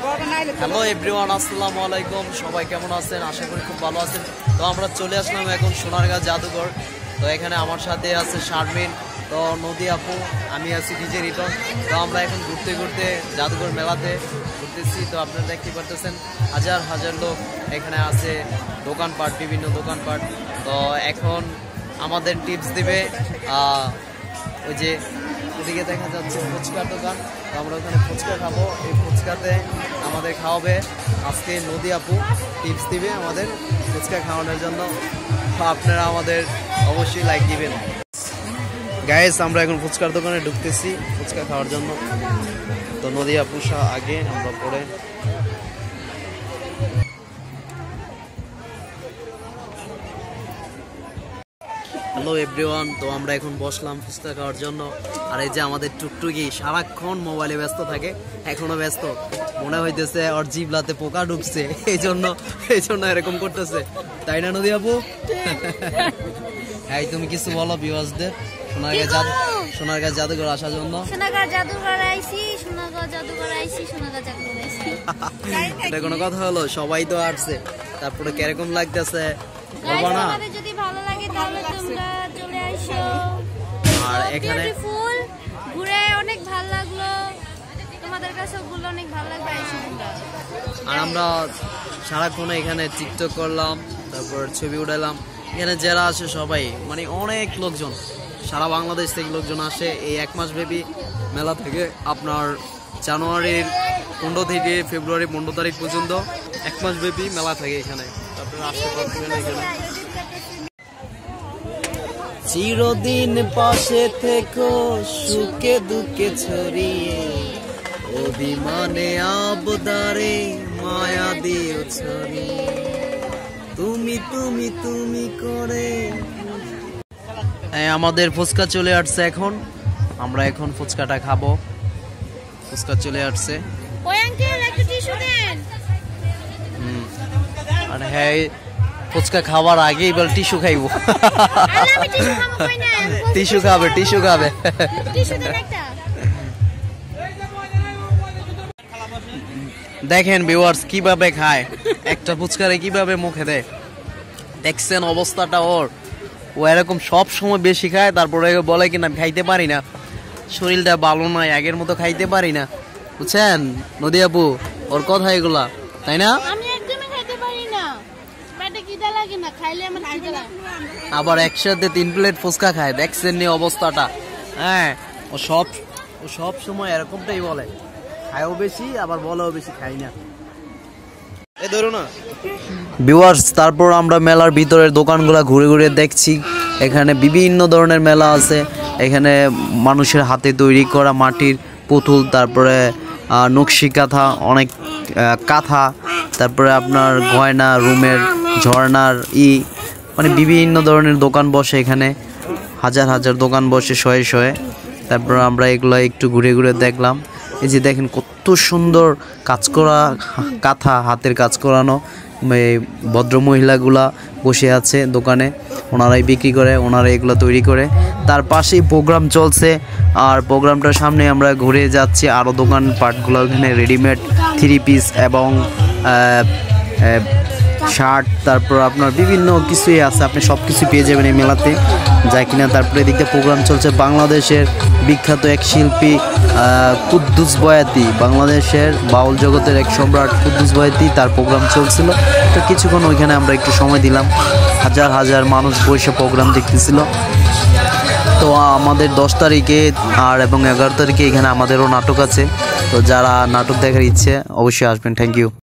Hello everyone, আসসালামু আলাইকুম। সবাই কেমন আছেন? আশা করি খুব ভালো আছেন। তো আমরা চলে আসলাম এখন সোনারগাঁ জাদুঘর। তো এখানে আমার সাথে আছে শারমিন, তো নদী আপু, আমি আছি ডিজে রিটন। তো আমরা এখন ঘুরতে ঘুরতে জাদুঘর মেলাতে ঘুরতেছি। তো আপনারা দেখতে পারতেছেন হাজার হাজার লোক এখানে আছে, দোকানপাট, বিভিন্ন দোকানপাট। তো এখন আমাদের টিপস দিবে ওই যে ওদিকে দেখা যাচ্ছে ফুচকার দোকান। তো আমরা ওখানে ফুচকা খাবো। এই ফুচকাতে আমাদের খাওয়াবে আজকে নদী আপু, টিপস দিবে আমাদের ফুচকা খাওয়ানোর জন্য। আপনারা আমাদের অবশ্যই লাইক দিবেন। গাইস, আমরা এখন ফুচকার দোকানে ঢুকতেছি ফুচকা খাওয়ার জন্য। তো নদী আপু আগে, আমরা পরে। হ্যালো এভরিওয়ান, তো আমরা এখন বসলাম ফুচকা খাওয়ার জন্য। আর এই যে আমাদের টুকটুকি সারাক্ষণ মোবাইলে ব্যস্ত থাকে, এখনো ব্যস্ত। মনে হইতেছে ওর জিভলাতে পোকা ঢুকছে, এই জন্য এরকম করতেছে, তাই না নদী আপু? এই তুমি কিছু বলো ভিউয়ার্সদের সোনারগাঁ জাদুঘর আসার জন্য। এটা কোনো কথা হলো? সবাই তো আসছে, তারপরে কিরকম লাগতেছে বলবো না? আর এখানে ঘুরে অনেক ভালো লাগলো, তোমাদের কাছে ওগুলো অনেক ভালো লাগবে। আর আমরা সারাক্ষণ এখানে টিকটক করলাম, তারপর ছবি উঠালাম। এখানে যারা আসে সবাই মানে অনেক লোকজন, সারা বাংলাদেশ থেকে লোকজন আসে এই এক মাস ব্যাপী মেলা থেকে। আপনার জানুয়ারির 15 থেকে ফেব্রুয়ারি 15 তারিখ পর্যন্ত এক মাস ব্যাপী মেলা থাকে এখানে। আপনারা আসতে পারবেন এখানে। চিরদিন পাশে থেকো, সুখে দুঃখে ছড়িয়ে, অভিমানে আবদারে মায়া দিও ছড়িয়ে, তুমি তুমি তুমি করে। আমাদের ফুচকা চলে আসছে এখন, আমরা এখন ফুচকাটা খাবো। ফুচকা চলে আসছে। আর হ্যাঁ, ফুচকা খাওয়ার আগে এবার টিস্যু খাইবো। টিস্যু খাবে। দেখেন ভিউয়ার্স কিভাবে খায়, একটা ফুচকারে কিভাবে মুখে দেয়, দেখছেন অবস্থাটা ওর? ও এরকম সব সময় বেশি খায়, তারপরে বলে কিনা খাইতে পারি না, শরীরটা ভালো নয়, আগের মতো খাইতে পারি না। বুঝছেন নদী আপু, ওর কথা এগুলা, তাই না? আবার একসাথে 3 প্লেট ফুচকা খায়, দেখছেন নি অবস্থাটা? হ্যাঁ, ও সব সময় এরকমটাই বলে, খায়ও বেশি আবার বলেও বেশি, খাই না। এই ধরো না ভিউয়ার্স। তারপর আমরা মেলার ভিতরের দোকানগুলো ঘুরে ঘুরে দেখছি। এখানে বিভিন্ন ধরনের মেলা আছে। এখানে মানুষের হাতে তৈরি করা মাটির পুতুল, তারপরে নকশি কাঁথা, অনেক কাঁথা, তারপরে আপনার গয়না, রুমের ঝর্ণার মানে বিভিন্ন ধরনের দোকান বসে এখানে, হাজার হাজার দোকান বসে শয়ে শয়ে। তারপর আমরা এগুলো একটু ঘুরে ঘুরে দেখলাম। এই যে দেখেন কত সুন্দর কাজ করা কাঁথা, হাতের কাজ করানো। ভদ্র মহিলাগুলা বসে আছে দোকানে, ওনারাই বিক্রি করে, ওনারা এগুলো তৈরি করে। তার পাশেই প্রোগ্রাম চলছে, আর প্রোগ্রামটার সামনে আমরা ঘুরে যাচ্ছি। আরও দোকান পাটগুলো ওখানে রেডিমেড 3 পিস এবং শার্ট, তারপর আপনার বিভিন্ন কিছুই আছে, আপনি সব কিছু পেয়ে যাবেন এই মেলাতে, যাই কিনা। তারপরে এদিকে প্রোগ্রাম চলছে বাংলাদেশের বিখ্যাত এক শিল্পী কুদ্দুস বয়াতি, বাংলাদেশের বাউল জগতের এক সম্রাট কুদ্দুস বয়াতি, তার প্রোগ্রাম চলছিল। তো কিছুক্ষণ ওইখানে আমরা একটু সময় দিলাম। হাজার হাজার মানুষ বসে প্রোগ্রাম দেখতেছিল। তো আমাদের 10 তারিখে এবং 11 তারিখে এখানে আমাদেরও নাটক আছে। তো যারা নাটক দেখার ইচ্ছে অবশ্যই আসবেন। Thank you.